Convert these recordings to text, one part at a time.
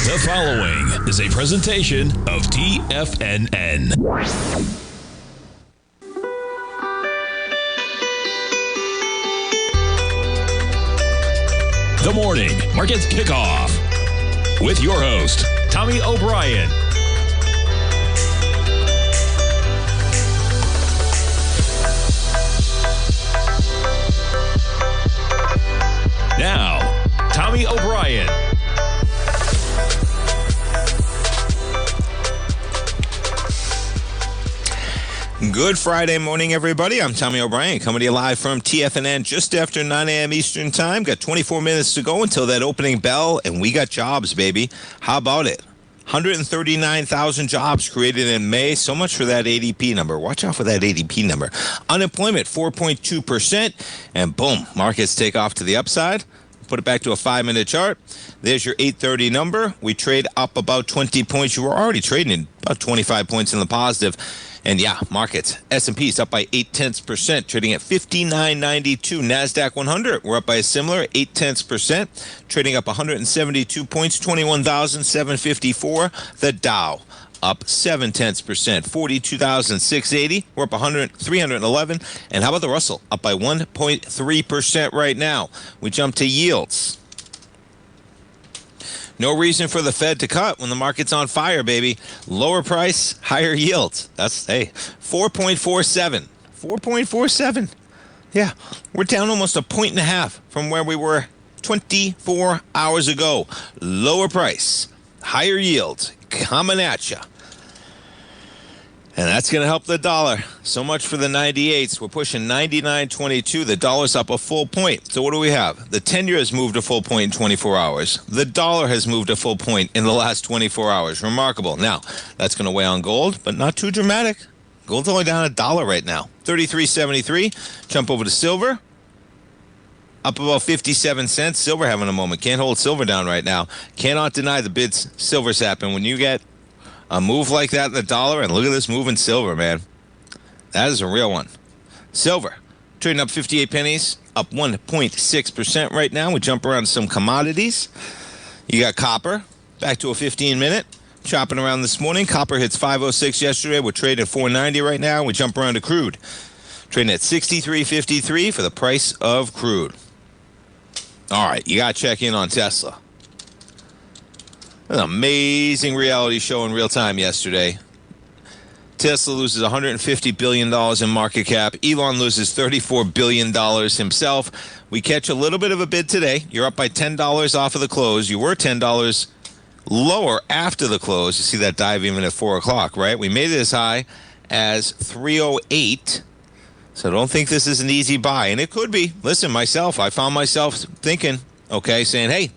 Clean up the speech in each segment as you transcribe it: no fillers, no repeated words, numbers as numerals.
The following is a presentation of TFNN. The Morning Market Kickoff with your host, Tommy O'Brien. Now, Tommy O'Brien. Good Friday morning, everybody. I'm Tommy O'Brien, coming to you live from TFNN just after 9 a.m. Eastern Time. Got 24 minutes to go until that opening bell, and we got jobs, baby. How about it? 139,000 jobs created in May. So much for that ADP number. Watch out for that ADP number. Unemployment, 4.2%. And boom, markets take off to the upside. Put it back to a 5-minute chart. There's your 8:30 number. We trade up about 20 points. You were already trading about 25 points in the positive. And yeah, markets. S&P's up by 0.8%, trading at 59.92. NASDAQ 100, we're up by a similar 0.8%, trading up 172 points, 21,754. The Dow up 0.7%, 42,680. We're up 311. And how about the Russell? Up by 1.3% right now. We jump to yields. No reason for the Fed to cut when the market's on fire, baby. Lower price, higher yields. That's, 4.47. 4.47. Yeah, we're down almost 1.5 points from where we were 24 hours ago. Lower price, higher yields, coming at ya. And that's going to help the dollar. So much for the 98s. We're pushing 99.22. The dollar's up a full point. So what do we have? The 10-year has moved a full point in 24 hours. The dollar has moved a full point in the last 24 hours. Remarkable. Now, that's going to weigh on gold, but not too dramatic. Gold's only down $1 right now. 33.73. Jump over to silver. Up about 57 cents. Silver having a moment. Can't hold silver down right now. Cannot deny the bids silver's happening. When you get a move like that in the dollar, and look at this move in silver, man. That is a real one. Silver, trading up 58 pennies, up 1.6% right now. We jump around to some commodities. You got copper, back to a 15-minute. Chopping around this morning. Copper hits 506 yesterday. We're trading at 490 right now. We jump around to crude. Trading at 63.53 for the price of crude. All right, you got to check in on Tesla. An amazing reality show in real time yesterday. Tesla loses $150 billion in market cap. Elon loses $34 billion himself. We catch a little bit of a bid today. You're up by $10 off of the close. You were $10 lower after the close. You see that dive even at 4 o'clock, right? We made it as high as 308. So don't think this is an easy buy. And it could be. Listen, I found myself thinking, saying, hey,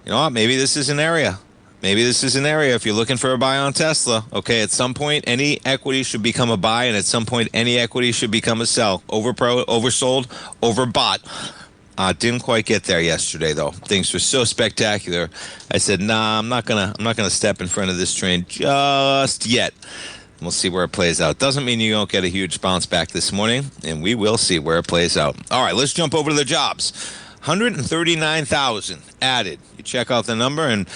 you know what? Maybe this is an area. If you're looking for a buy on Tesla. Okay, at some point, any equity should become a buy, and at some point, any equity should become a sell. Oversold, overbought. Didn't quite get there yesterday, though. Things were so spectacular. I said, nah, I'm not gonna step in front of this train just yet. We'll see where it plays out. Doesn't mean you don't get a huge bounce back this morning, and we will see where it plays out. All right, let's jump over to the jobs. 139,000 added. You check out the number, and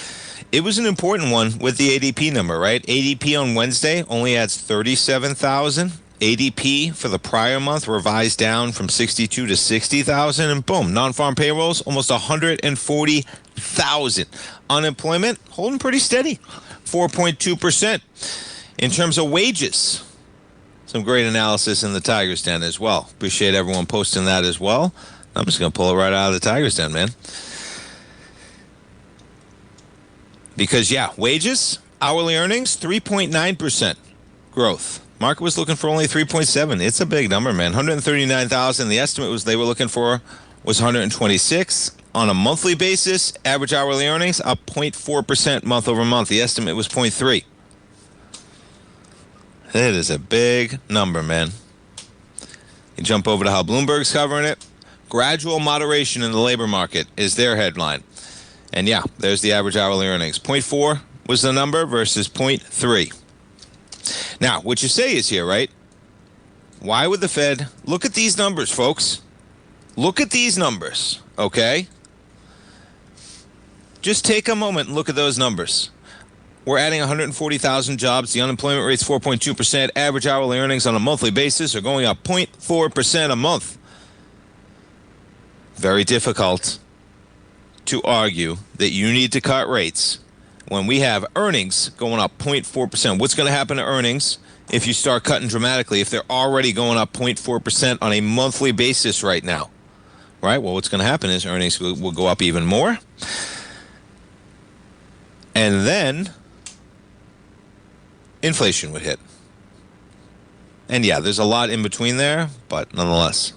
it was an important one with the ADP number, right? ADP on Wednesday only adds 37,000. ADP for the prior month revised down from 62 to 60,000, and boom, non-farm payrolls almost 140,000. Unemployment holding pretty steady, 4.2%. In terms of wages, some great analysis in the Tiger's Den as well. Appreciate everyone posting that as well. I'm just going to pull it right out of the Tiger's Den, man. Because, wages, hourly earnings, 3.9% growth. Market was looking for only 3.7. It's a big number, man. 139,000. The estimate they were looking for was 126. On a monthly basis, average hourly earnings up 0.4% month over month. The estimate was 0.3. It is a big number, man. You jump over to how Bloomberg's covering it. Gradual moderation in the labor market is their headline. And there's the average hourly earnings. 0.4 was the number versus 0.3. Now, what you say is here, right? Why would the Fed look at these numbers, folks? Look at these numbers, okay? just take a moment and look at those numbers. We're adding 140,000 jobs. The unemployment rate's 4.2%. Average hourly earnings on a monthly basis are going up 0.4% a month. Very difficult to argue that you need to cut rates when we have earnings going up 0.4%. What's going to happen to earnings if you start cutting dramatically, if they're already going up 0.4% on a monthly basis right now? Right? Well, what's going to happen is earnings will go up even more. And then inflation would hit. And yeah, there's a lot in between there, but nonetheless.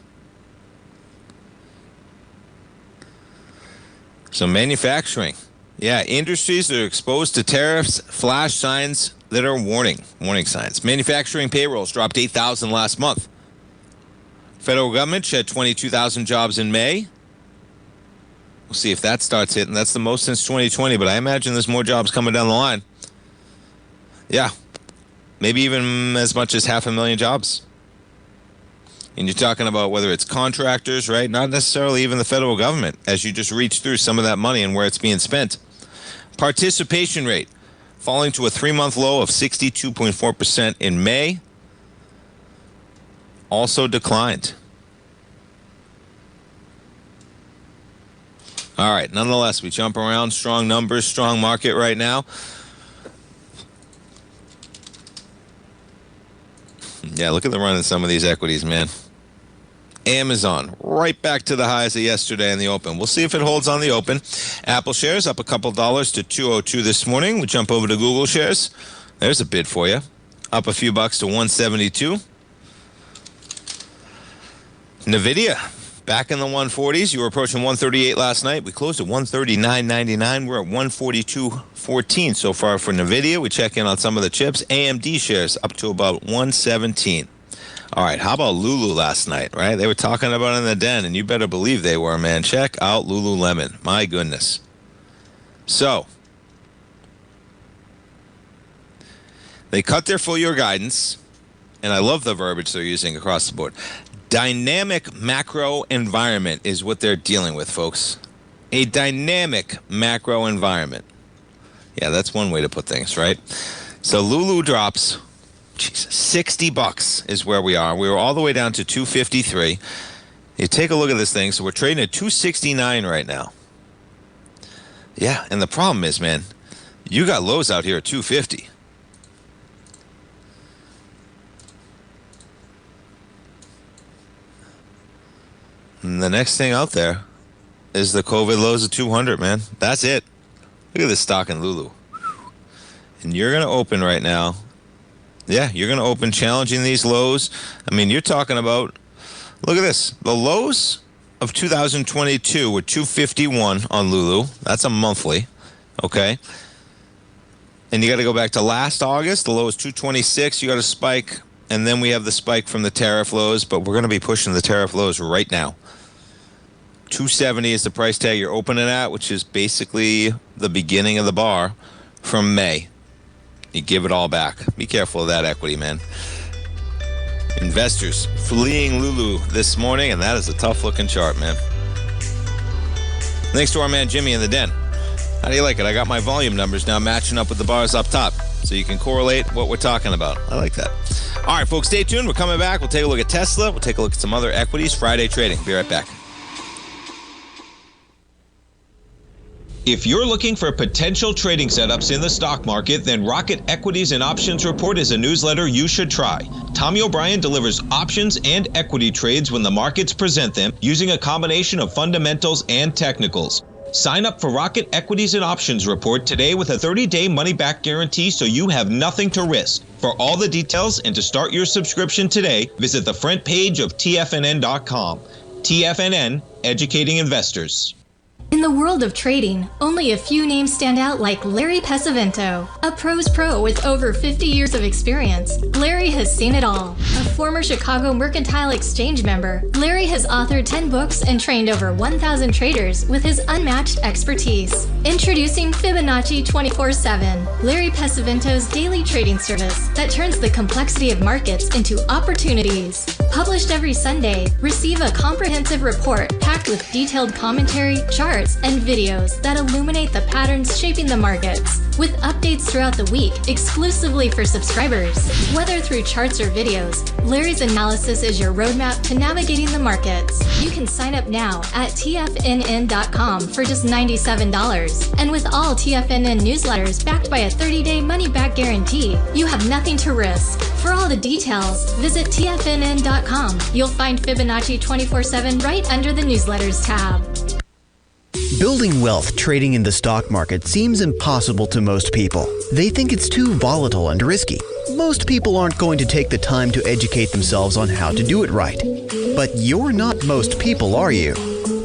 So manufacturing. Yeah, industries that are exposed to tariffs flash signs that are warning signs. Manufacturing payrolls dropped 8,000 last month. Federal government shed 22,000 jobs in May. We'll see if that starts hitting. That's the most since 2020, but I imagine there's more jobs coming down the line. Yeah, maybe even as much as 500,000 jobs. And you're talking about whether it's contractors, right? Not necessarily even the federal government, as you just reach through some of that money and where it's being spent. Participation rate falling to a 3-month low of 62.4% in May. Also declined. All right, nonetheless, we jump around. Strong numbers, strong market right now. Yeah, look at the run in some of these equities, man. Amazon, right back to the highs of yesterday in the open. We'll see if it holds on the open. Apple shares up a couple dollars to 202 this morning. We jump over to Google shares. There's a bid for you. Up a few bucks to 172. NVIDIA, back in the 140s. You were approaching 138 last night. We closed at 139.99. We're at 142.14 so far for NVIDIA. We check in on some of the chips. AMD shares up to about 117. All right, how about Lulu last night, right? They were talking about it in the den, and you better believe they were, man. Check out Lululemon. My goodness. So, they cut their full-year guidance, and I love the verbiage they're using across the board. Dynamic macro environment is what they're dealing with, folks. A dynamic macro environment. Yeah, that's one way to put things, right? So Lulu drops, $60 is where we are. We were all the way down to 253. You take a look at this thing. So we're trading at 269 right now. Yeah, and the problem is, man, you got lows out here at 250. And the next thing out there is the COVID lows of 200, man. That's it. Look at this stock in Lulu. And you're going to open right now. Yeah, you're going to open challenging these lows. I mean, you're talking about, look at this. The lows of 2022 were 251 on Lulu. That's a monthly, okay? And you got to go back to last August. The low is 226. You got a spike, and then we have the spike from the tariff lows, but we're going to be pushing the tariff lows right now. 270 is the price tag you're opening at, which is basically the beginning of the bar from May. You give it all back. Be careful of that equity, man. Investors fleeing Lulu this morning, and that is a tough-looking chart, man. Thanks to our man Jimmy in the den. How do you like it? I got my volume numbers now matching up with the bars up top, so you can correlate what we're talking about. I like that. All right, folks, stay tuned. We're coming back. We'll take a look at Tesla. We'll take a look at some other equities. Friday trading. Be right back. If you're looking for potential trading setups in the stock market, then Rocket Equities and Options Report is a newsletter you should try. Tommy O'Brien delivers options and equity trades when the markets present them using a combination of fundamentals and technicals. Sign up for Rocket Equities and Options Report today with a 30-day money-back guarantee so you have nothing to risk. For all the details and to start your subscription today, visit the front page of TFNN.com. TFNN, educating investors. In the world of trading, only a few names stand out like Larry Pesavento, a pro's pro with over 50 years of experience. Larry has seen it all. A former Chicago Mercantile Exchange member, Larry has authored 10 books and trained over 1,000 traders with his unmatched expertise. Introducing Fibonacci 24/7, Larry Pesavento's daily trading service that turns the complexity of markets into opportunities. Published every Sunday, receive a comprehensive report packed with detailed commentary, charts, and videos that illuminate the patterns shaping the markets, with updates throughout the week exclusively for subscribers. Whether through charts or videos, Larry's analysis is your roadmap to navigating the markets. You can sign up now at TFNN.com for just $97. And with all TFNN newsletters backed by a 30-day money-back guarantee, you have nothing to risk. For all the details, visit TFNN.com. You'll find Fibonacci 24/7 right under the newsletters tab. Building wealth trading in the stock market seems impossible to most people. They think it's too volatile and risky. Most people aren't going to take the time to educate themselves on how to do it right. But you're not most people, are you?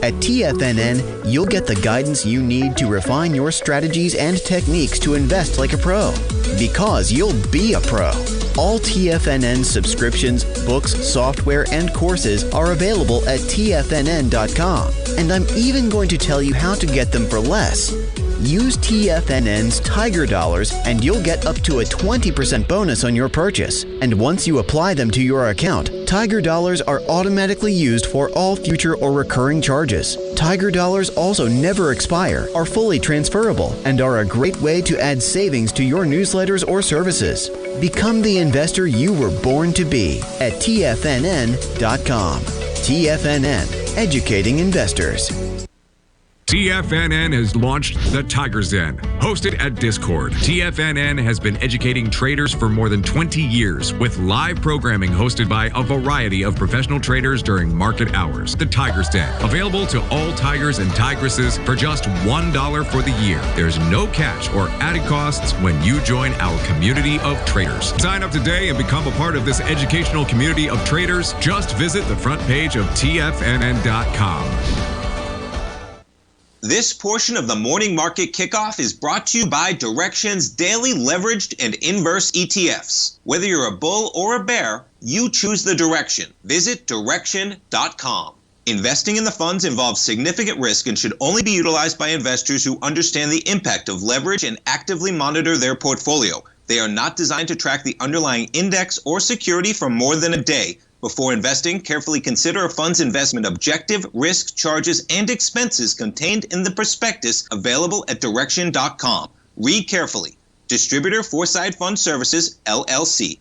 At TFNN, you'll get the guidance you need to refine your strategies and techniques to invest like a pro. Because you'll be a pro. All TFNN subscriptions, books, software, and courses are available at TFNN.com. And I'm even going to tell you how to get them for less. Use TFNN's Tiger Dollars and you'll get up to a 20% bonus on your purchase. And once you apply them to your account, Tiger Dollars are automatically used for all future or recurring charges. Tiger Dollars also never expire, are fully transferable, and are a great way to add savings to your newsletters or services. Become the investor you were born to be at TFNN.com. TFNN, educating investors. TFNN has launched the Tiger's Den. Hosted at Discord, TFNN has been educating traders for more than 20 years with live programming hosted by a variety of professional traders during market hours. The Tiger's Den, available to all tigers and tigresses for just $1 for the year. There's no catch or added costs when you join our community of traders. Sign up today and become a part of this educational community of traders. Just visit the front page of TFNN.com. This portion of the Morning Market Kickoff is brought to you by Direxion's daily leveraged and inverse ETFs. Whether you're a bull or a bear, you choose the direction. Visit Direxion.com. Investing in the funds involves significant risk and should only be utilized by investors who understand the impact of leverage and actively monitor their portfolio. They are not designed to track the underlying index or security for more than a day. Before investing, carefully consider a fund's investment objective, risk, charges, and expenses contained in the prospectus available at Direxion.com. Read carefully. Distributor Foreside Fund Services, LLC.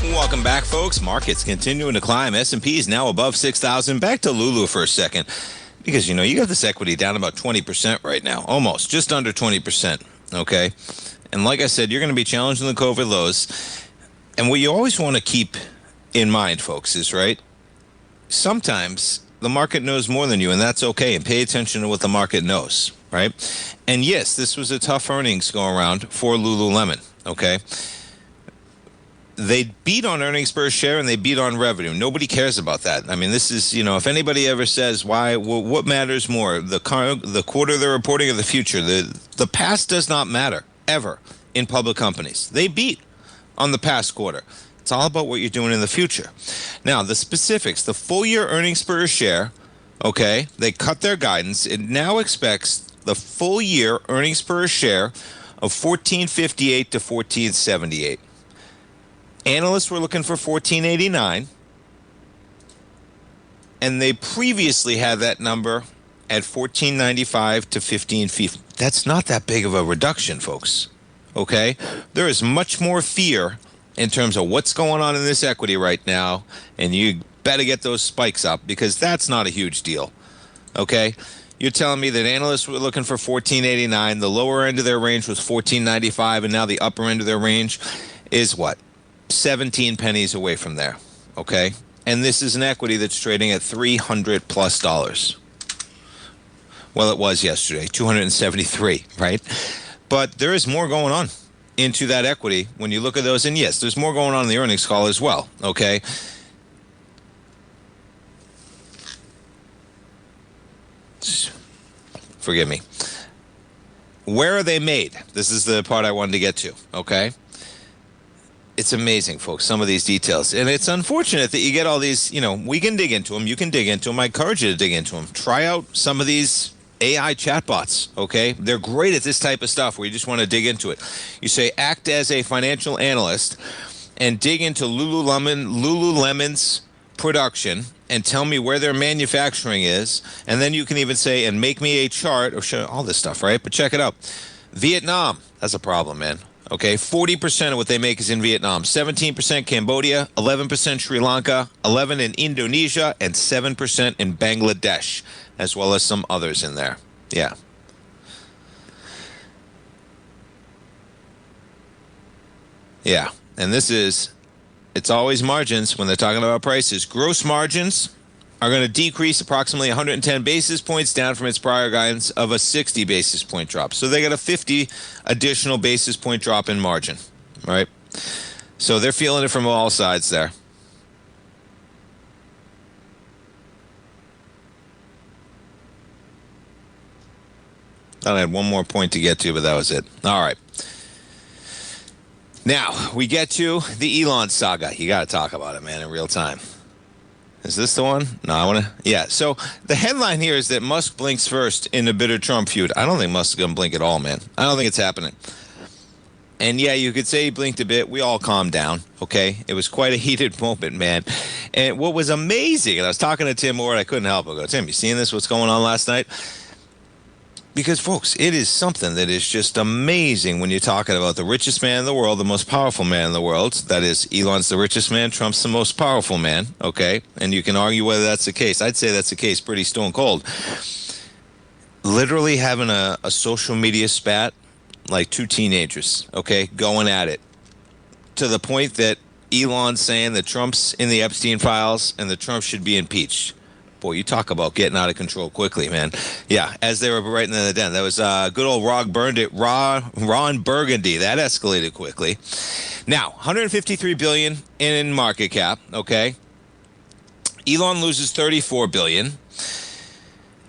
Welcome back, folks. Markets continuing to climb. S&P is now above 6,000. Back to Lulu for a second, because, you got this equity down about 20% right now, almost, just under 20%, okay? And like I said, you're going to be challenged in the COVID lows. And what you always want to keep in mind, folks, is, right, sometimes the market knows more than you, and that's okay, and pay attention to what the market knows, right? And yes, this was a tough earnings go around for Lululemon, okay? They beat on earnings per share and they beat on revenue. Nobody cares about that. I mean, this is, if anybody ever says what matters more, the quarter they're reporting or the future, the past does not matter ever in public companies. They beat on the past quarter. It's all about what you're doing in the future. Now, the specifics, the full year earnings per share, okay, they cut their guidance. It now expects the full year earnings per share of $14.58 to $14.78. Analysts were looking for $14.89, and they previously had that number at $14.95 to $15.50. That's not that big of a reduction, folks, okay? There is much more fear in terms of what's going on in this equity right now, and you better get those spikes up because that's not a huge deal, okay? You're telling me that analysts were looking for $14.89, the lower end of their range was $14.95, and now the upper end of their range is what? 17 pennies away from there, okay? And this is an equity that's trading at $300+. Well, it was yesterday, 273, right? But there is more going on into that equity when you look at those. And yes, there's more going on in the earnings call as well, okay? Forgive me. Where are they made? This is the part I wanted to get to, okay? It's amazing, folks, some of these details. And it's unfortunate that you get all these, we can dig into them. You can dig into them. I encourage you to dig into them. Try out some of these AI chatbots, okay? They're great at this type of stuff where you just want to dig into it. You say, act as a financial analyst and dig into Lululemon's production and tell me where their manufacturing is. And then you can even say, and make me a chart or show all this stuff, right? But check it out. Vietnam, that's a problem, man. Okay, 40% of what they make is in Vietnam, 17% Cambodia, 11% Sri Lanka, 11% in Indonesia, and 7% in Bangladesh, as well as some others in there. Yeah. Yeah, and it's always margins when they're talking about prices. Gross margins are going to decrease approximately 110 basis points down from its prior guidance of a 60 basis point drop. So they got a 50 additional basis point drop in margin, right? So they're feeling it from all sides there. I had one more point to get to, but that was it. All right. Now, we get to the Elon saga. You got to talk about it, man, in real time. Is this the one? No, I want to. Yeah. So the headline here is that Musk blinks first in the bitter Trump feud. I don't think Musk is going to blink at all, man. I don't think it's happening. And yeah, you could say he blinked a bit. We all calmed down. Okay. It was quite a heated moment, man. And what was amazing, and I was talking to Tim Moore, I couldn't help but go, Tim, you seeing this? What's going on last night? Because, folks, it is something that is just amazing when you're talking about the richest man in the world, the most powerful man in the world. That is, Elon's the richest man, Trump's the most powerful man, okay? And you can argue whether that's the case. I'd say that's the case pretty stone cold. Literally having a social media spat like two teenagers, okay, going at it. To the point that Elon's saying that Trump's in the Epstein files and that Trump should be impeached. Boy, you talk about getting out of control quickly, man. Yeah, as they were right in the den. That was good old Ron Burgundy. That escalated quickly. Now, $153 billion in market cap, okay? Elon loses $34 billion.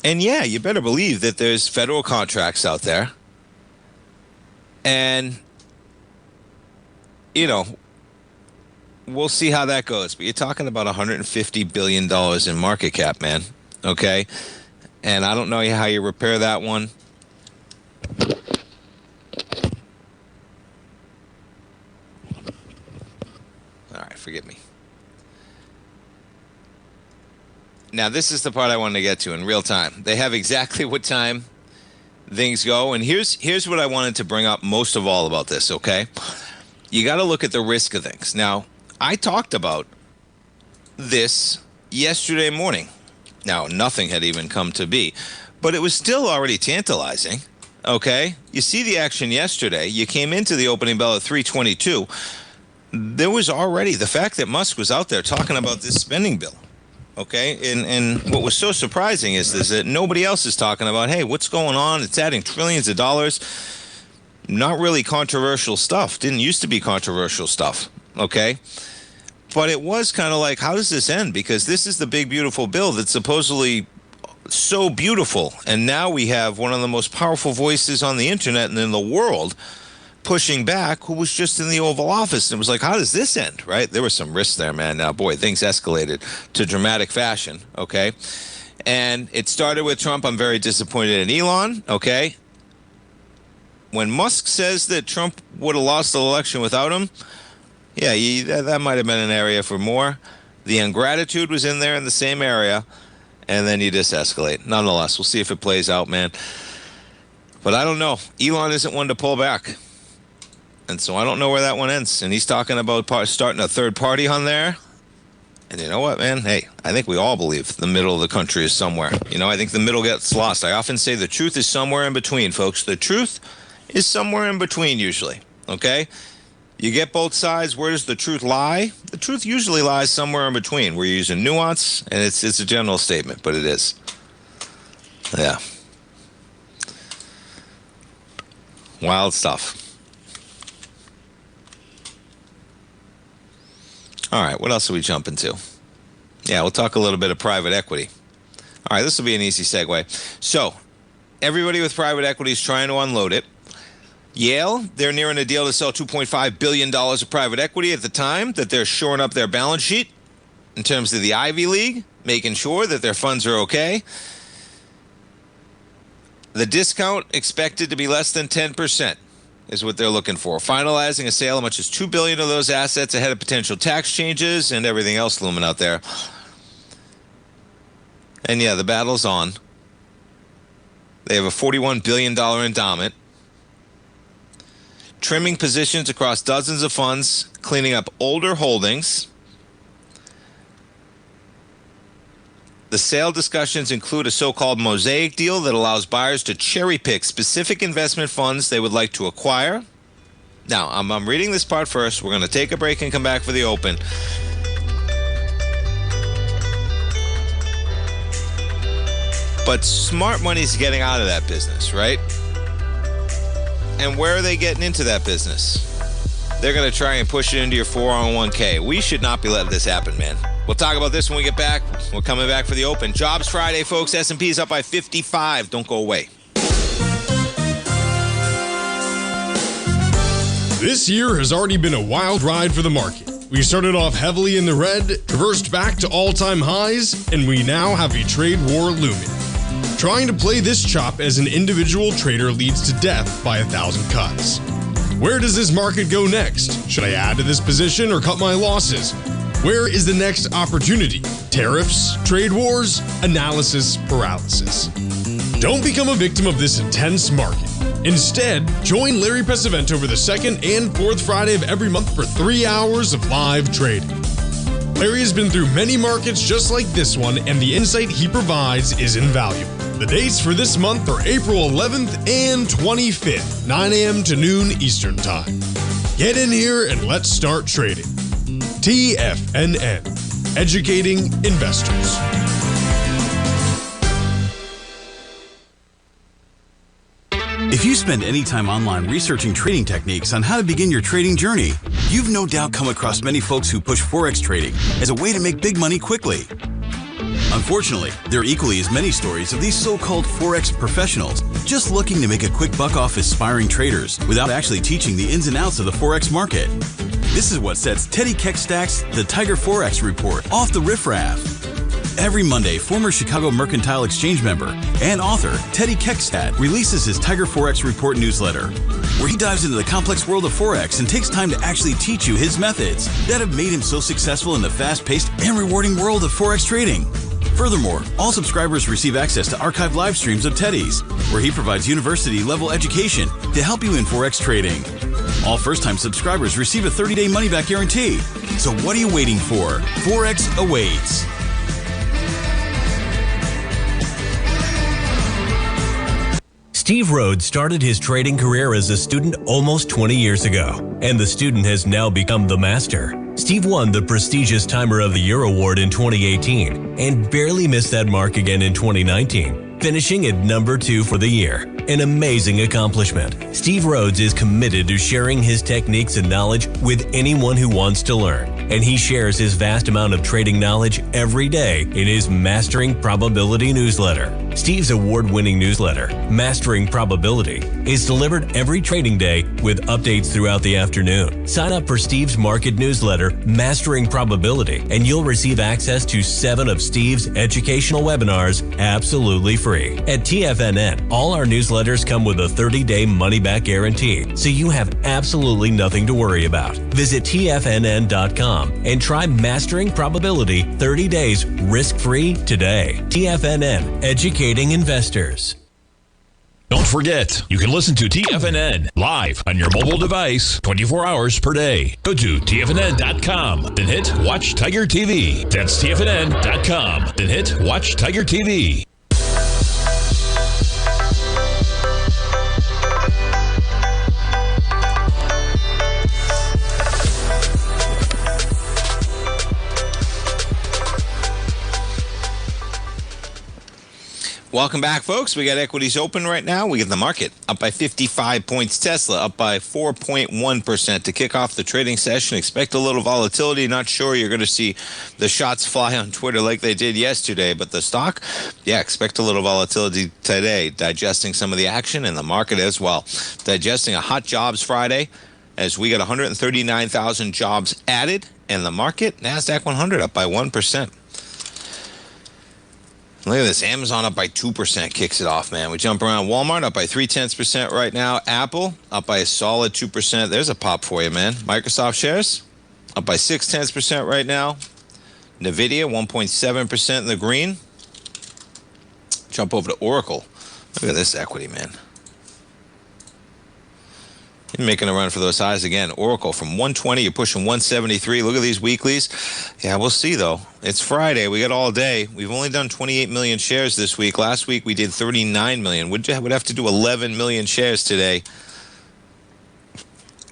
And yeah, you better believe that there's federal contracts out there. And, we'll see how that goes. But you're talking about $150 billion in market cap, man. Okay? And I don't know how you repair that one. All right, forgive me. Now, this is the part I wanted to get to in real time. They have exactly what time things go. And here's what I wanted to bring up most of all about this, okay? You got to look at the risk of things. Now, I talked about this yesterday morning. Now, nothing had even come to be, but it was still already tantalizing, okay? You see the action yesterday. You came into the opening bell at 322. There was already the fact that Musk was out there talking about this spending bill, okay? And what was so surprising is that nobody else is talking about, hey, what's going on? It's adding trillions of dollars. Not really controversial stuff. Didn't used to be controversial stuff. Okay, but it was kind of like, how does this end? Because this is the big, beautiful bill that's supposedly so beautiful. And now we have one of the most powerful voices on the internet and in the world pushing back, who was just in the Oval Office. And it was like, how does this end? Right? There was some risks there, man. Now, boy, things escalated to dramatic fashion. Okay. And it started with Trump. I'm very disappointed in Elon. Okay. When Musk says that Trump would have lost the election without him, yeah, that might have been an area for more. The ingratitude was in there in the same area, and then you just escalate. Nonetheless, we'll see if it plays out, man. But I don't know. Elon isn't one to pull back. And so I don't know where that one ends. And he's talking about starting a third party on there. And you know what, man? Hey, I think we all believe the middle of the country is somewhere. I think the middle gets lost. I often say the truth is somewhere in between, folks. The truth is somewhere in between usually, okay? You get both sides. Where does the truth lie? The truth usually lies somewhere in between. We're using nuance, and it's a general statement, but it is. Yeah. Wild stuff. All right, what else are we jumping to? Yeah, we'll talk a little bit of private equity. All right, this will be an easy segue. So, everybody with private equity is trying to unload it. Yale, they're nearing a deal to sell $2.5 billion of private equity at the time that they're shoring up their balance sheet in terms of the Ivy League, making sure that their funds are okay. The discount expected to be less than 10% is what they're looking for. Finalizing a sale of much as $2 billion of those assets ahead of potential tax changes and everything else looming out there. And yeah, the battle's on. They have a $41 billion endowment. Trimming positions across dozens of funds, cleaning up older holdings. The sale discussions include a so-called mosaic deal that allows buyers to cherry-pick specific investment funds they would like to acquire. Now, I'm reading this part first. We're going to take a break and come back for the open. But smart money's getting out of that business, right? And where are they getting into that business? They're going to try and push it into your 401k. We should not be letting this happen, man. We'll talk about this when we get back. We're coming back for the open. Jobs Friday, folks. S&P's up by 55. Don't go away. This year has already been a wild ride for the market. We started off heavily in the red, reversed back to all-time highs, and we now have a trade war looming. Trying to play this chop as an individual trader leads to death by 1,000 cuts. Where does this market go next? Should I add to this position or cut my losses? Where is the next opportunity? Tariffs, trade wars, analysis paralysis. Don't become a victim of this intense market. Instead, join Larry Pesavento over the second and fourth Friday of every month for 3 hours of live trading. Larry has been through many markets just like this one, and the insight he provides is invaluable. The dates for this month are April 11th and 25th, 9 a.m. to noon Eastern Time. Get in here and let's start trading. TFNN, educating investors. If you spend any time online researching trading techniques on how to begin your trading journey, you've no doubt come across many folks who push Forex trading as a way to make big money quickly. Unfortunately, there are equally as many stories of these so-called Forex professionals just looking to make a quick buck off aspiring traders without actually teaching the ins and outs of the Forex market. This is what sets Teddy Keckstack's The Tiger Forex Report off the riffraff. Every Monday, former Chicago Mercantile Exchange member and author Teddy Keckstack releases his Tiger Forex Report newsletter, where he dives into the complex world of Forex and takes time to actually teach you his methods that have made him so successful in the fast-paced and rewarding world of Forex trading. Furthermore, all subscribers receive access to archived live streams of Teddy's, where he provides university-level education to help you in Forex trading. All first-time subscribers receive a 30-day money-back guarantee. So what are you waiting for? Forex awaits. Steve Rhodes started his trading career as a student almost 20 years ago, and the student has now become the master. Steve won the prestigious Timer of the Year award in 2018 and barely missed that mark again in 2019, finishing at number 2 for the year. An amazing accomplishment. Steve Rhodes is committed to sharing his techniques and knowledge with anyone who wants to learn, and he shares his vast amount of trading knowledge every day in his Mastering Probability newsletter. Steve's award-winning newsletter, Mastering Probability, is delivered every trading day with updates throughout the afternoon. Sign up for Steve's market newsletter, Mastering Probability, and you'll receive access to 7 of Steve's educational webinars absolutely free. At TFNN, all our newsletters come with a 30-day money-back guarantee, so you have absolutely nothing to worry about. Visit TFNN.com and try Mastering Probability 30 days risk-free today. TFNN, educating investors. Don't forget, you can listen to TFNN live on your mobile device 24 hours per day. Go to TFNN.com, then hit Watch Tiger TV. That's TFNN.com, then hit Watch Tiger TV. Welcome back, folks. We got equities open right now. We get the market up by 55 points. Tesla up by 4.1% to kick off the trading session. Expect a little volatility. Not sure you're going to see the shots fly on Twitter like they did yesterday, but the stock, expect a little volatility today, digesting some of the action in the market as well. Digesting a hot jobs Friday as we got 139,000 jobs added, and the market, NASDAQ 100 up by 1%. Look at this. Amazon up by 2% kicks it off, man. We jump around. Walmart up by 0.3% right now. Apple up by a solid 2%. There's a pop for you, man. Microsoft shares up by 0.6% right now. Nvidia 1.7% in the green. Jump over to Oracle. Look at this equity, man. You're making a run for those highs again. Oracle from 120, you're pushing 173. Look at these weeklies. Yeah, we'll see, though. It's Friday. We got all day. We've only done 28 million shares this week. Last week, we did 39 million. We'd have to do 11 million shares today.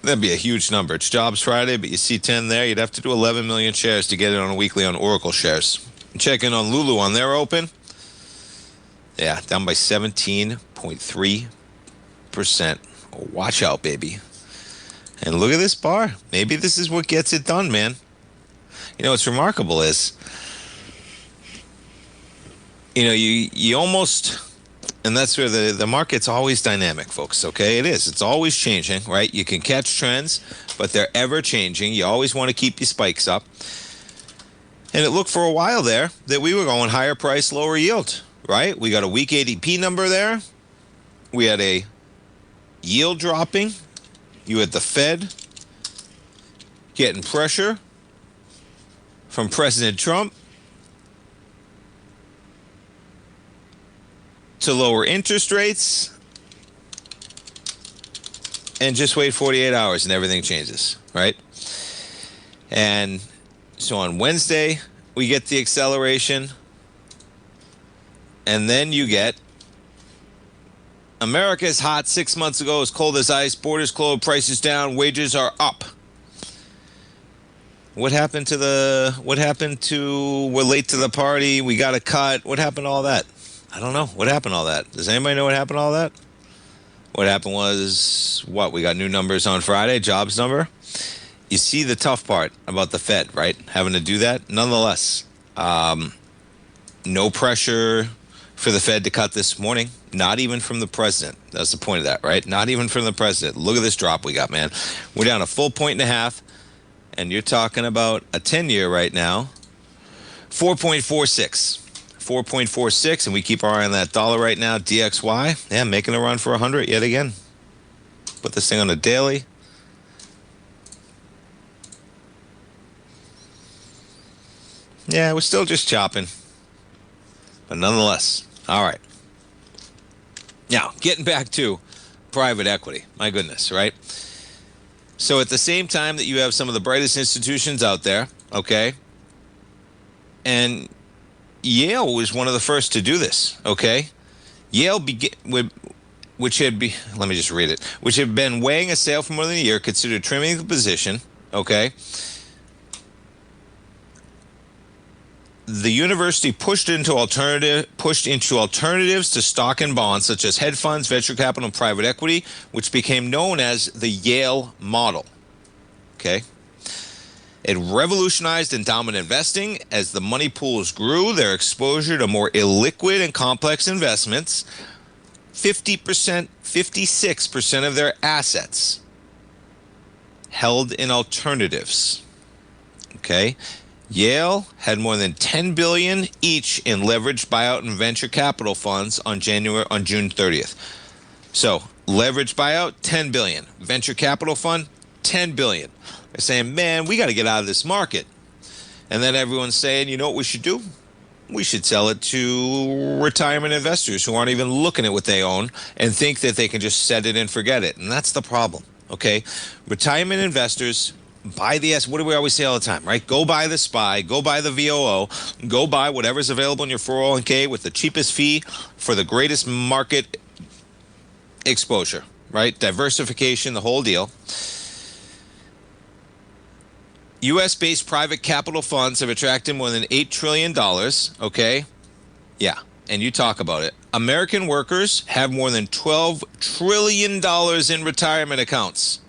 That'd be a huge number. It's Jobs Friday, but you see 10 there. You'd have to do 11 million shares to get it on a weekly on Oracle shares. Check in on Lulu on their open. Yeah, down by 17.3%. Watch out, baby. And look at this bar. Maybe this is what gets it done, man. You know, what's remarkable is, you almost, and that's where the market's always dynamic, folks, okay? It is. It's always changing, right? You can catch trends, but they're ever changing. You always want to keep your spikes up. And it looked for a while there that we were going higher price, lower yield, right? We got a weak ADP number there. We had a yield dropping. You had the Fed getting pressure from President Trump to lower interest rates, and just wait 48 hours and everything changes, right? And so on Wednesday, we get the acceleration, and then you get America is hot 6 months ago, as cold as ice, borders closed, prices down, wages are up. What happened to we're late to the party, we got a cut? What happened to all that? I don't know. What happened to all that? Does anybody know what happened to all that? What happened was, we got new numbers on Friday, jobs number. You see the tough part about the Fed, right? Having to do that. Nonetheless, no pressure for the Fed to cut this morning. Not even from the president. That's the point of that, right? Not even from the president. Look at this drop we got, man. We're down a full 1.5, and you're talking about a 10-year right now, 4.46. 4.46, and we keep our eye on that dollar right now. DXY, making a run for 100 yet again. Put this thing on a daily. Yeah, we're still just chopping. But nonetheless, all right. Now, getting back to private equity. My goodness, right? So at the same time that you have some of the brightest institutions out there, okay, and Yale was one of the first to do this, okay? Yale, which had been weighing a sale for more than a year, considered trimming the position, okay? The university pushed into alternatives to stock and bonds, such as hedge funds, venture capital, and private equity, which became known as the Yale model. Okay. It revolutionized endowment investing as the money pools grew their exposure to more illiquid and complex investments. 56% of their assets held in alternatives. Okay. Yale had more than $10 billion each in leveraged buyout and venture capital funds on June 30th. So, leveraged buyout, $10 billion. Venture capital fund, $10 billion. They're saying, man, we got to get out of this market. And then everyone's saying, you know what we should do? We should sell it to retirement investors who aren't even looking at what they own and think that they can just set it and forget it. And that's the problem, okay? Retirement investors buy the what do we always say all the time, right? Go buy the SPY, go buy the VOO, go buy whatever's available in your 401k with the cheapest fee for the greatest market exposure, right? Diversification, the whole deal. U.S.-based private capital funds have attracted more than $8 trillion, okay? Yeah, and you talk about it, American workers have more than $12 trillion in retirement accounts.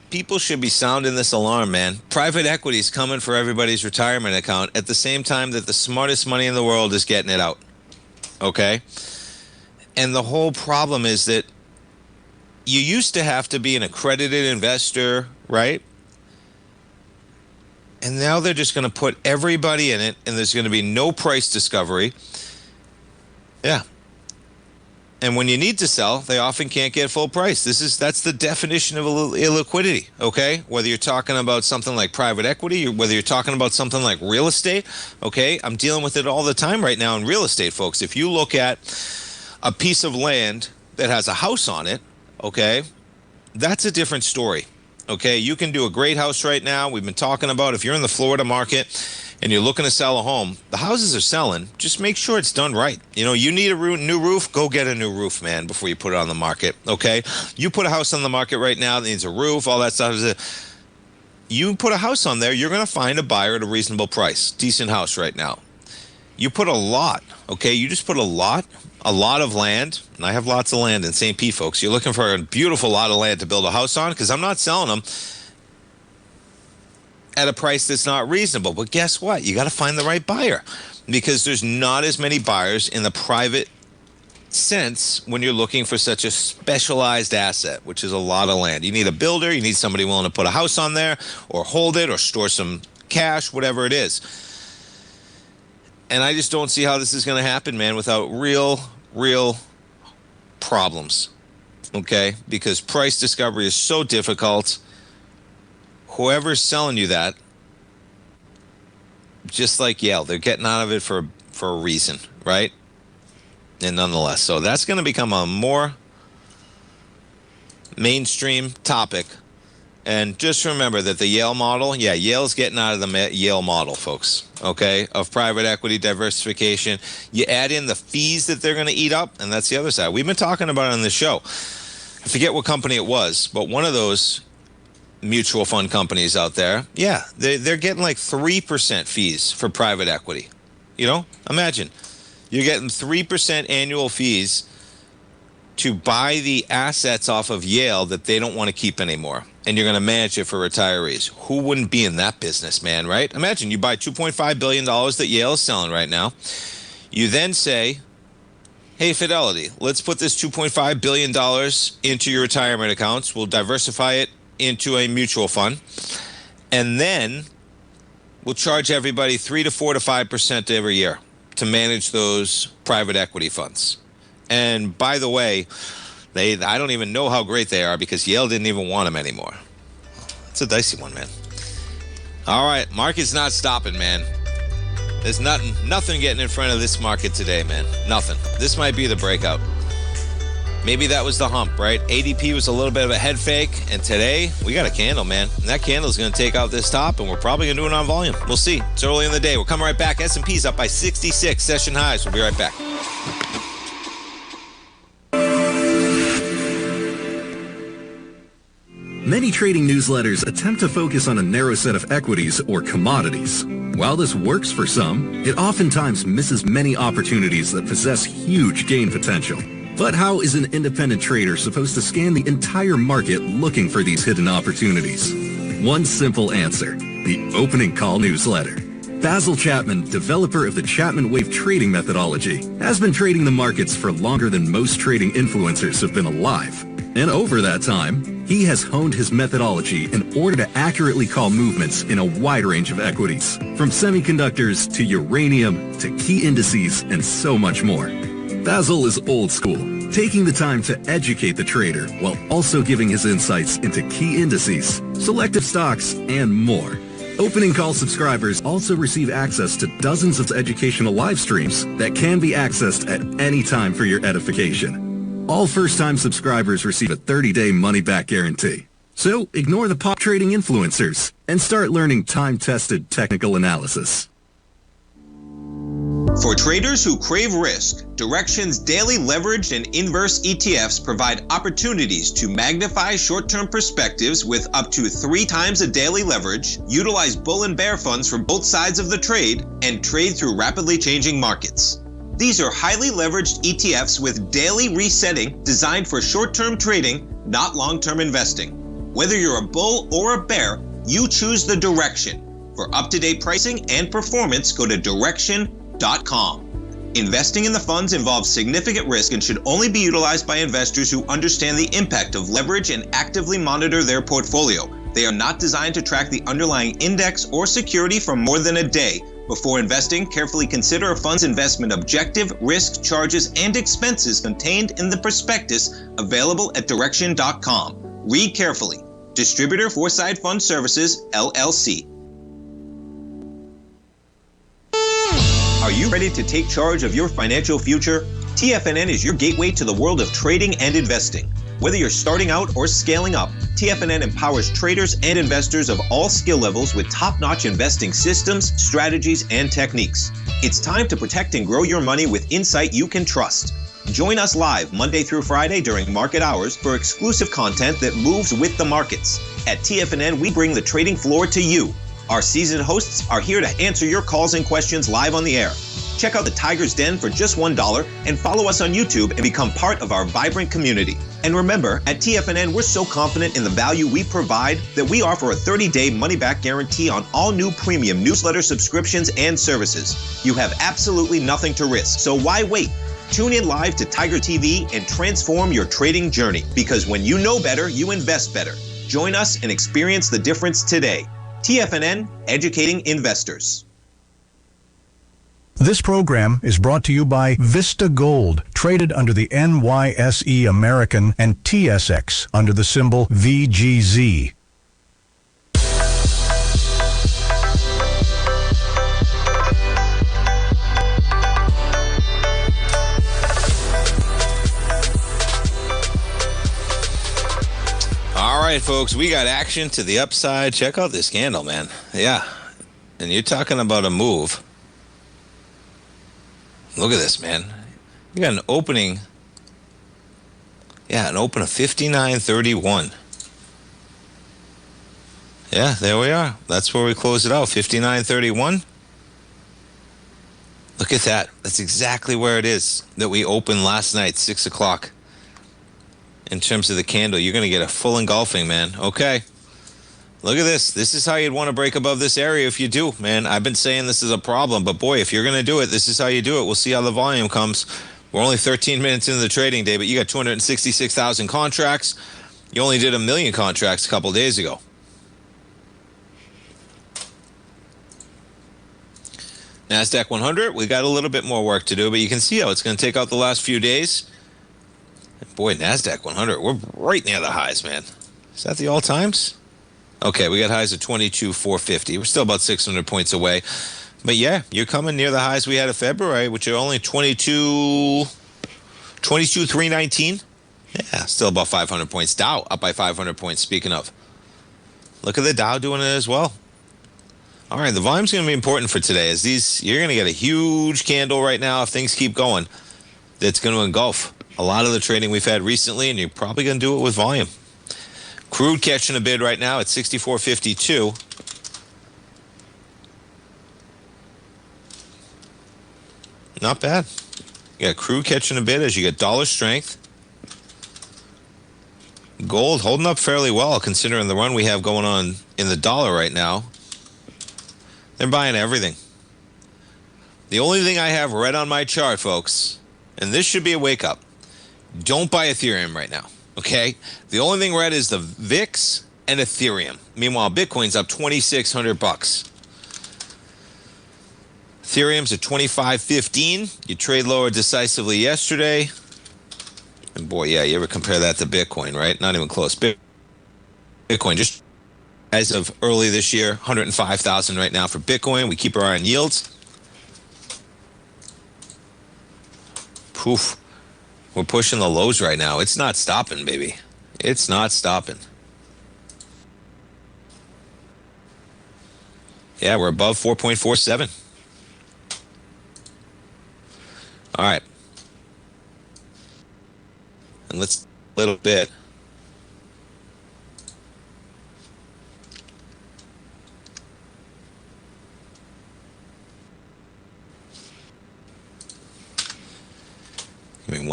People should be sounding this alarm, man. Private equity is coming for everybody's retirement account at the same time that the smartest money in the world is getting it out. Okay? And the whole problem is that you used to have to be an accredited investor, right? And now they're just going to put everybody in it, and there's going to be no price discovery. Yeah. And when you need to sell, they often can't get full price. That's the definition of illiquidity, okay? Whether you're talking about something like private equity, or whether you're talking about something like real estate, okay? I'm dealing with it all the time right now in real estate, folks. If you look at a piece of land that has a house on it, okay, that's a different story, okay? You can do a great house right now. We've been talking about if you're in the Florida market and you're looking to sell a home, the houses are selling. Just make sure it's done right. You know, you need a new roof, go get a new roof, man, before you put it on the market, okay? You put a house on the market right now that needs a roof, all that stuff. You put a house on there, you're going to find a buyer at a reasonable price. Decent house right now. You put a lot, okay? You just put a lot of land, and I have lots of land in St. Pete, folks. You're looking for a beautiful lot of land to build a house on, because I'm not selling them at a price that's not reasonable. But guess what? You got to find the right buyer, because there's not as many buyers in the private sense when you're looking for such a specialized asset, which is a lot of land. You need a builder. You need somebody willing to put a house on there or hold it or store some cash, whatever it is. And I just don't see how this is going to happen, man, without real problems, okay? Because price discovery is so difficult. Whoever's selling you that, just like Yale, they're getting out of it for a reason, right? And nonetheless, so that's going to become a more mainstream topic. And just remember that the Yale model, Yale's getting out of the Yale model, folks, okay, of private equity diversification. You add in the fees that they're going to eat up, and that's the other side. We've been talking about it on the show. I forget what company it was, but one of those mutual fund companies out there, they're getting like 3% fees for private equity. You know, imagine you're getting 3% annual fees to buy the assets off of Yale that they don't want to keep anymore, and you're going to manage it for retirees. Who wouldn't be in that business, man, right? Imagine you buy $2.5 billion that Yale is selling right now. You then say, hey, Fidelity, let's put this $2.5 billion into your retirement accounts. We'll diversify it into a mutual fund, and then we'll charge everybody 3 to 4 to 5% every year to manage those private equity funds. And by the way, I don't even know how great they are, because Yale didn't even want them anymore. It's a dicey one, man. All right, market's not stopping, man. There's nothing getting in front of this market today, man. Nothing. This might be the breakout. Maybe that was the hump, right? ADP was a little bit of a head fake, and today we got a candle, man. And that candle is going to take out this top, and we're probably going to do it on volume. We'll see. It's early in the day. We're coming right back. S&P's up by 66 session highs. We'll be right back. Many trading newsletters attempt to focus on a narrow set of equities or commodities. While this works for some, it oftentimes misses many opportunities that possess huge gain potential. But how is an independent trader supposed to scan the entire market looking for these hidden opportunities? One simple answer: the opening call newsletter. Basil Chapman, developer of the Chapman Wave trading methodology, has been trading the markets for longer than most trading influencers have been alive. And over that time, he has honed his methodology in order to accurately call movements in a wide range of equities, from semiconductors to uranium to key indices and so much more. Basil is old school, taking the time to educate the trader while also giving his insights into key indices, selective stocks, and more. Opening call subscribers also receive access to dozens of educational live streams that can be accessed at any time for your edification. All first-time subscribers receive a 30-day money-back guarantee. So ignore the pop trading influencers and start learning time-tested technical analysis. For traders who crave risk, Direxion's daily leveraged and inverse ETFs provide opportunities to magnify short-term perspectives with up to 3 times a daily leverage, utilize bull and bear funds from both sides of the trade, and trade through rapidly changing markets. These are highly leveraged ETFs with daily resetting designed for short-term trading, not long-term investing. Whether you're a bull or a bear, you choose the direction. For up-to-date pricing and performance, go to direction.com. Investing in the funds involves significant risk and should only be utilized by investors who understand the impact of leverage and actively monitor their portfolio. They are not designed to track the underlying index or security for more than a day. Before investing, carefully consider a fund's investment objective, risk, charges, and expenses contained in the prospectus available at direction.com. Read carefully. Distributor Foreside Fund Services, LLC. Are you ready to take charge of your financial future? TFNN is your gateway to the world of trading and investing. Whether you're starting out or scaling up, TFNN empowers traders and investors of all skill levels with top-notch investing systems, strategies, and techniques. It's time to protect and grow your money with insight you can trust. Join us live Monday through Friday during market hours for exclusive content that moves with the markets. At TFNN, we bring the trading floor to you. Our seasoned hosts are here to answer your calls and questions live on the air. Check out the Tiger's Den for just $1 and follow us on YouTube and become part of our vibrant community. And remember, at TFNN, we're so confident in the value we provide that we offer a 30-day money-back guarantee on all new premium newsletter subscriptions and services. You have absolutely nothing to risk, so why wait? Tune in live to Tiger TV and transform your trading journey, because when you know better, you invest better. Join us and experience the difference today. TFNN, educating investors. This program is brought to you by Vista Gold, traded under the NYSE American and TSX under the symbol VGZ. All right, folks, we got action to the upside. Check out this candle, man. Yeah, and you're talking about a move. Look at this, man. You got an opening. Yeah, an open of 59.31. Yeah, there we are. That's where we close it out, 59.31. Look at that. That's exactly where it is that we opened last night, 6 o'clock. In terms of the candle, you're going to get a full engulfing, man. Okay. Look at this. This is how you'd want to break above this area if you do, man. I've been saying this is a problem, but boy, if you're going to do it, this is how you do it. We'll see how the volume comes. We're only 13 minutes into the trading day, but you got 266,000 contracts. You only did 1 million contracts a couple days ago. NASDAQ 100, we got a little bit more work to do, but you can see how it's going to take out the last few days. Boy, NASDAQ 100, we're right near the highs, man. Is that the all-times? Okay, we got highs of 22,450. We're still about 600 points away. But yeah, you're coming near the highs we had in February, which are only 22,319. Yeah, still about 500 points. Dow up by 500 points, speaking of. Look at the Dow doing it as well. All right, the volume's going to be important for today. As you're going to get a huge candle right now if things keep going. That's going to engulf a lot of the trading we've had recently, and you're probably going to do it with volume. Crude catching a bid right now at 64.52. Not bad. You got crude catching a bid as you get dollar strength. Gold holding up fairly well considering the run we have going on in the dollar right now. They're buying everything. The only thing I have red on my chart, folks, and this should be a wake up. Don't buy Ethereum right now, okay? The only thing red is the VIX and Ethereum. Meanwhile, Bitcoin's up $2,600. Ethereum's at 25.15. You trade lower decisively yesterday. And boy, yeah, you ever compare that to Bitcoin, right? Not even close. Bitcoin just as of early this year, 105,000 right now for Bitcoin. We keep our eye on yields. Poof. We're pushing the lows right now. It's not stopping, baby. It's not stopping. Yeah, we're above 4.47. All right. And let's a little bit.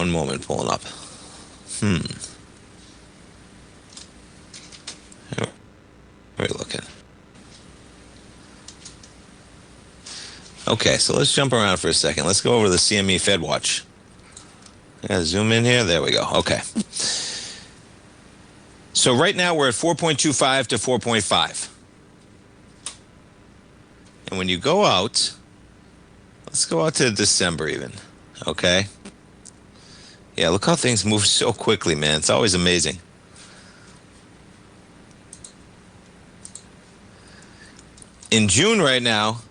one moment, pulling up. Where are we looking? Okay, so let's jump around for a second. Let's go over to the CME Fed Watch. I gotta zoom in here. There we go. Okay. So right now we're at 4.25 to 4.5. And when you go out, let's go out to December even. Okay. Yeah, look how things move so quickly, man. It's always amazing. In June right now,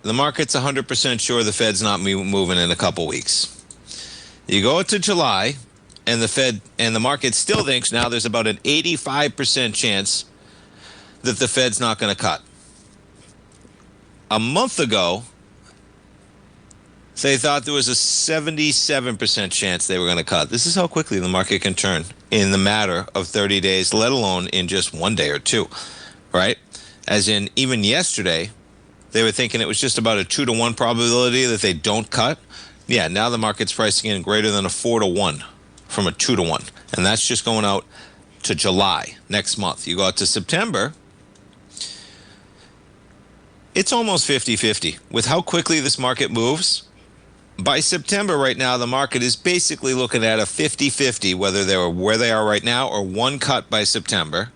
the market's 100% sure the Fed's not moving in a couple weeks. You go to July, and the Fed and the market still thinks now there's about an 85% chance that the Fed's not going to cut. A month ago, they thought there was a 77% chance they were going to cut. This is how quickly the market can turn in the matter of 30 days, let alone in just one day or two, right? As in, even yesterday, they were thinking it was just about a 2-to-1 probability that they don't cut. Yeah, now the market's pricing in greater than a 4-to-1 from a 2-to-1. And that's just going out to July, next month. You go out to September, it's almost 50-50. With how quickly this market moves, by September right now, the market is basically looking at a 50-50, whether they're where they are right now or one cut by September.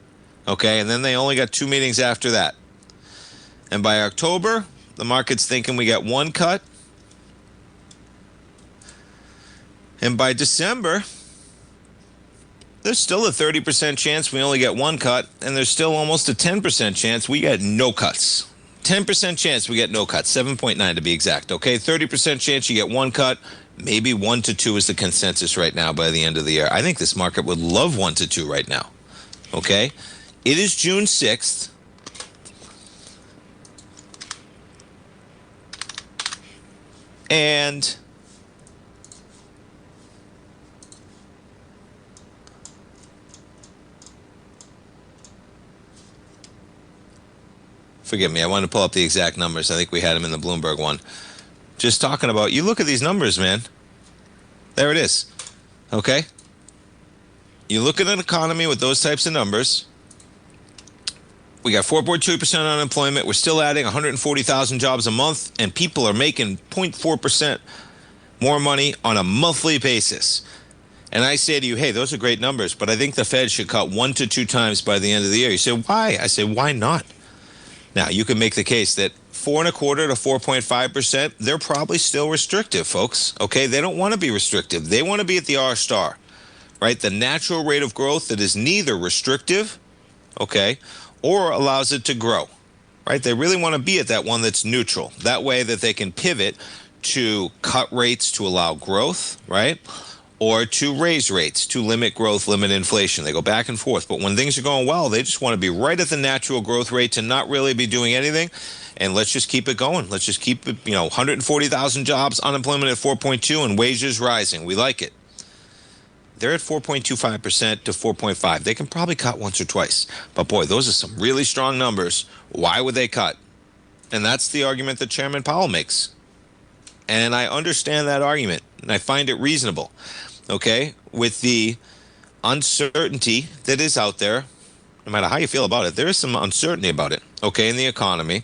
Okay, and then they only got 2 meetings after that. And by October, the market's thinking we got one cut. And by December, there's still a 30% chance we only get one cut, and there's still almost a 10% chance we get no cuts. 10% chance we get no cuts, 7.9 to be exact, okay? 30% chance you get one cut, maybe 1 to 2 is the consensus right now by the end of the year. I think this market would love 1 to 2 right now, okay? It is June 6th. And forgive me, I wanted to pull up the exact numbers. I think we had them in the Bloomberg one. Just talking about, you look at these numbers, man. There it is. Okay? You look at an economy with those types of numbers. We got 4.2% unemployment. We're still adding 140,000 jobs a month, and people are making 0.4% more money on a monthly basis. And I say to you, hey, those are great numbers, but I think the Fed should cut 1 to 2 times by the end of the year. You say, why? I say, why not? Now, you can make the case that 4.25% to 4.5%, they're probably still restrictive, folks. Okay, they don't want to be restrictive. They want to be at the R star, right? The natural rate of growth that is neither restrictive, okay, or allows it to grow, right? They really want to be at that one that's neutral. That way that they can pivot to cut rates to allow growth, right? Or to raise rates to limit growth, limit inflation. They go back and forth. But when things are going well, they just want to be right at the natural growth rate to not really be doing anything. And let's just keep it going. Let's just keep it, 140,000 jobs, unemployment at 4.2, and wages rising. We like it. They're at 4.25% to 4.5. They can probably cut once or twice. But boy, those are some really strong numbers. Why would they cut? And that's the argument that Chairman Powell makes. And I understand that argument, and I find it reasonable. Okay? With the uncertainty that is out there, no matter how you feel about it, there is some uncertainty about it, okay, in the economy.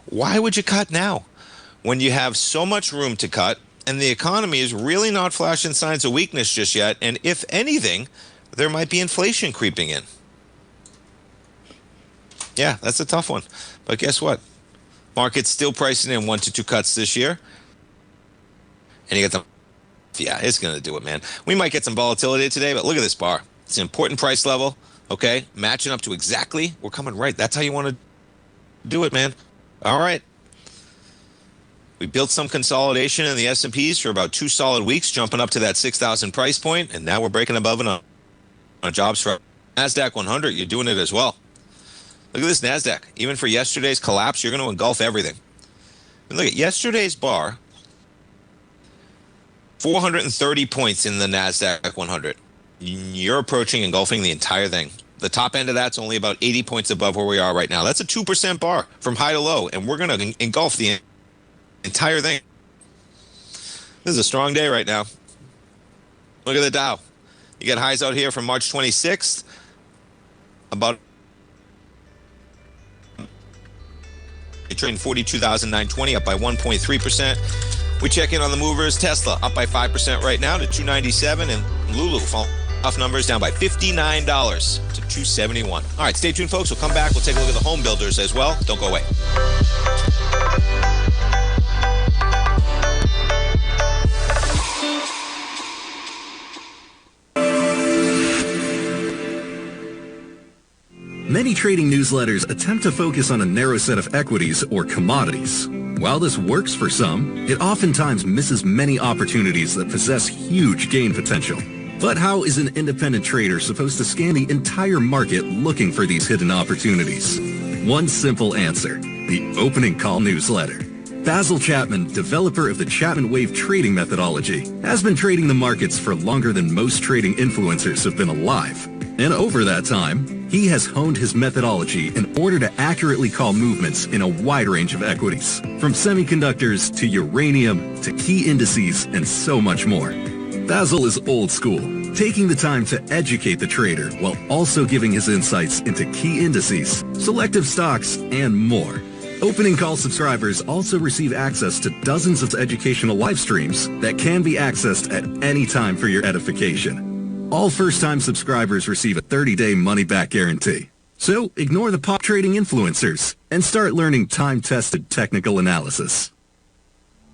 Why would you cut now when you have so much room to cut? And the economy is really not flashing signs of weakness just yet. And if anything, there might be inflation creeping in. Yeah, that's a tough one. But guess what? Market's still pricing in 1 to 2 cuts this year. And you get the, yeah, it's going to do it, man. We might get some volatility today, but look at this bar. It's an important price level, okay? Matching up to exactly. We're coming right. That's how you want to do it, man. All right. We built some consolidation in the S&Ps for about 2 solid weeks, jumping up to that 6,000 price point, and now we're breaking above it on jobs for NASDAQ 100. You're doing it as well. Look at this NASDAQ. Even for yesterday's collapse, you're going to engulf everything. And look at yesterday's bar, 430 points in the NASDAQ 100. You're approaching engulfing the entire thing. The top end of that's only about 80 points above where we are right now. That's a 2% bar from high to low, and we're going to engulf the entire thing. This is a strong day right now. Look at the Dow. You got highs out here from March 26th. About you're trading 42,920, up by 1.3%. We check in on the movers. Tesla up by 5% right now to 297, and Lulu falling off numbers down by $59 to 271. All right, stay tuned, folks. We'll come back. We'll take a look at the home builders as well. Don't go away. Many trading newsletters attempt to focus on a narrow set of equities or commodities. While this works for some, it oftentimes misses many opportunities that possess huge gain potential. But how is an independent trader supposed to scan the entire market looking for these hidden opportunities? One simple answer: the opening call newsletter. Basil Chapman, developer of the Chapman Wave trading methodology, has been trading the markets for longer than most trading influencers have been alive. And over that time, he has honed his methodology in order to accurately call movements in a wide range of equities, from semiconductors to uranium to key indices and so much more. Basil is old school, taking the time to educate the trader while also giving his insights into key indices, selective stocks, and more. Opening call subscribers also receive access to dozens of educational live streams that can be accessed at any time for your edification. All first-time subscribers receive a 30-day money-back guarantee. So ignore the pop trading influencers and start learning time-tested technical analysis.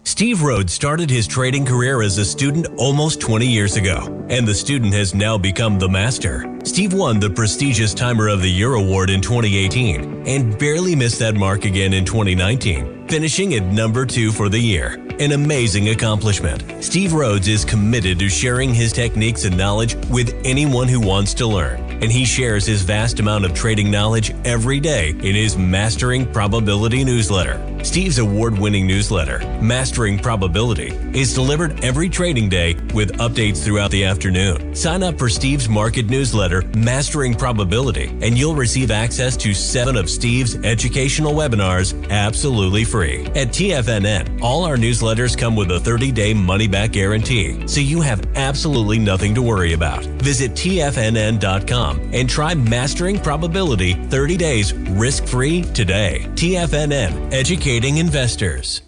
Steve Rhodes started his trading career as a student almost 20 years ago, and the student has now become the master. Steve won the prestigious Timer of the Year award in 2018 and barely missed that mark again in 2019, finishing at number 2 for the year. An amazing accomplishment. Steve Rhodes is committed to sharing his techniques and knowledge with anyone who wants to learn, and he shares his vast amount of trading knowledge every day in his Mastering Probability newsletter. Steve's award-winning newsletter, Mastering Probability, is delivered every trading day with updates throughout the afternoon. Sign up for Steve's market newsletter, Mastering Probability, and you'll receive access to 7 of Steve's educational webinars absolutely free. At TFNN, all our newsletters come with a 30-day money-back guarantee, so you have absolutely nothing to worry about. Visit TFNN.com and try Mastering Probability 30 days risk-free today. TFNN, educating investors.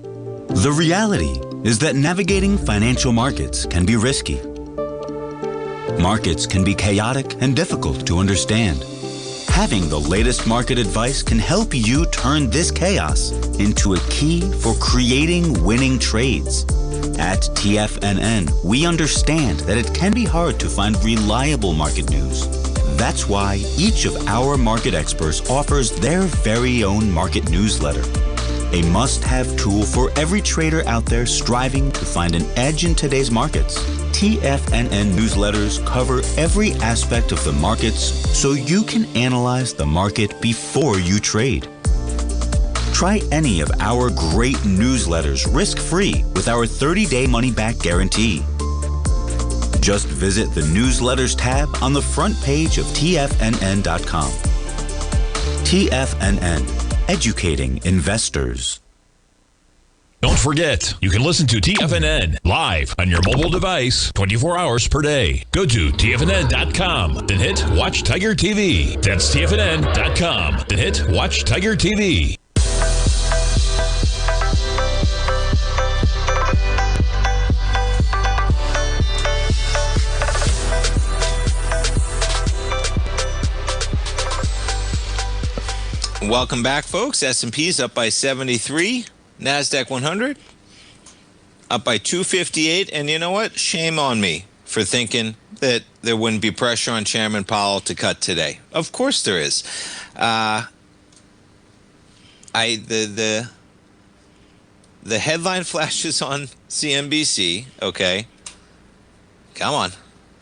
The reality is that navigating financial markets can be risky. Markets can be chaotic and difficult to understand. Having the latest market advice can help you turn this chaos into a key for creating winning trades. At TFNN, we understand that it can be hard to find reliable market news. That's why each of our market experts offers their very own market newsletter, a must-have tool for every trader out there striving to find an edge in today's markets. TFNN newsletters cover every aspect of the markets so you can analyze the market before you trade. Try any of our great newsletters risk-free with our 30-day money-back guarantee. Just visit the Newsletters tab on the front page of TFNN.com. TFNN, educating investors. Don't forget, you can listen to TFNN live on your mobile device 24 hours per day. Go to TFNN.com, then hit Watch Tiger TV. That's TFNN.com, then hit Watch Tiger TV. Welcome back, folks. S&P's up by 73. NASDAQ 100 up by 258. And you know what? Shame on me for thinking that there wouldn't be pressure on Chairman Powell to cut today. Of course there is. The headline flashes on CNBC. Okay. Come on.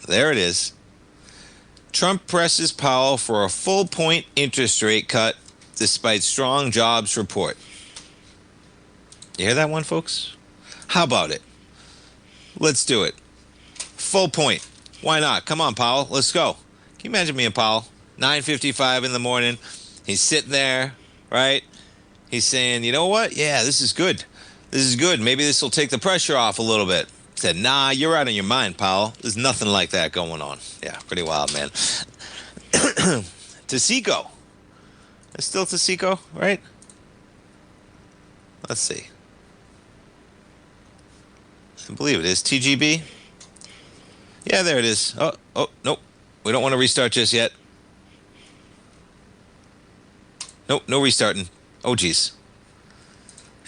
There it is. Trump presses Powell for a full point interest rate cut despite strong jobs report. You hear that one, folks? How about it? Let's do it. Full point. Why not? Come on, Powell. Let's go. Can you imagine me and Powell? 9:55 in the morning. He's sitting there, right? He's saying, you know what? Yeah, this is good. This is good. Maybe this will take the pressure off a little bit. said, nah, you're out of your mind, Powell. There's nothing like that going on. Yeah, pretty wild, man. Tasico. It's still Tasico, right? Let's see. I believe it is. TGB. Yeah, there it is. Oh, nope. We don't want to restart just yet. Nope, no restarting. Oh, geez.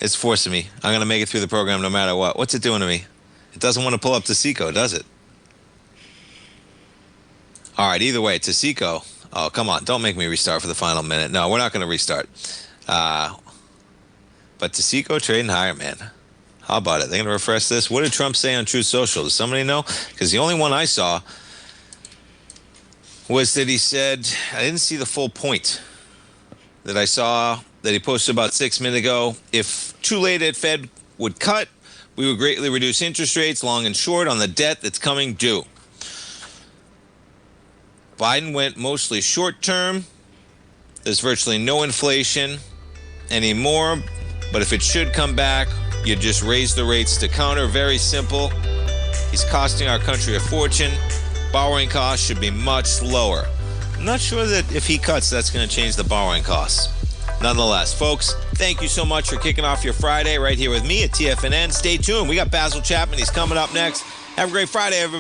It's forcing me. I'm going to make it through the program no matter what. What's it doing to me? It doesn't want to pull up Tasico, does it? All right, either way, Tasico. Oh, come on. Don't make me restart for the final minute. No, we're not going to restart. But Tasico trading higher, man. How about it? They're going to refresh this. What did Trump say on Truth Social? Does somebody know? Because the only one I saw was that he said, I didn't see the full point that I saw that he posted about 6 minutes ago. If too late at Fed would cut, we would greatly reduce interest rates, long and short, on the debt that's coming due. Biden went mostly short term. There's virtually no inflation anymore. But if it should come back, you just raise the rates to counter. Very simple. He's costing our country a fortune. Borrowing costs should be much lower. I'm not sure that if he cuts, that's going to change the borrowing costs. Nonetheless, folks, thank you so much for kicking off your Friday right here with me at TFNN. Stay tuned. We got Basil Chapman. He's coming up next. Have a great Friday, everybody.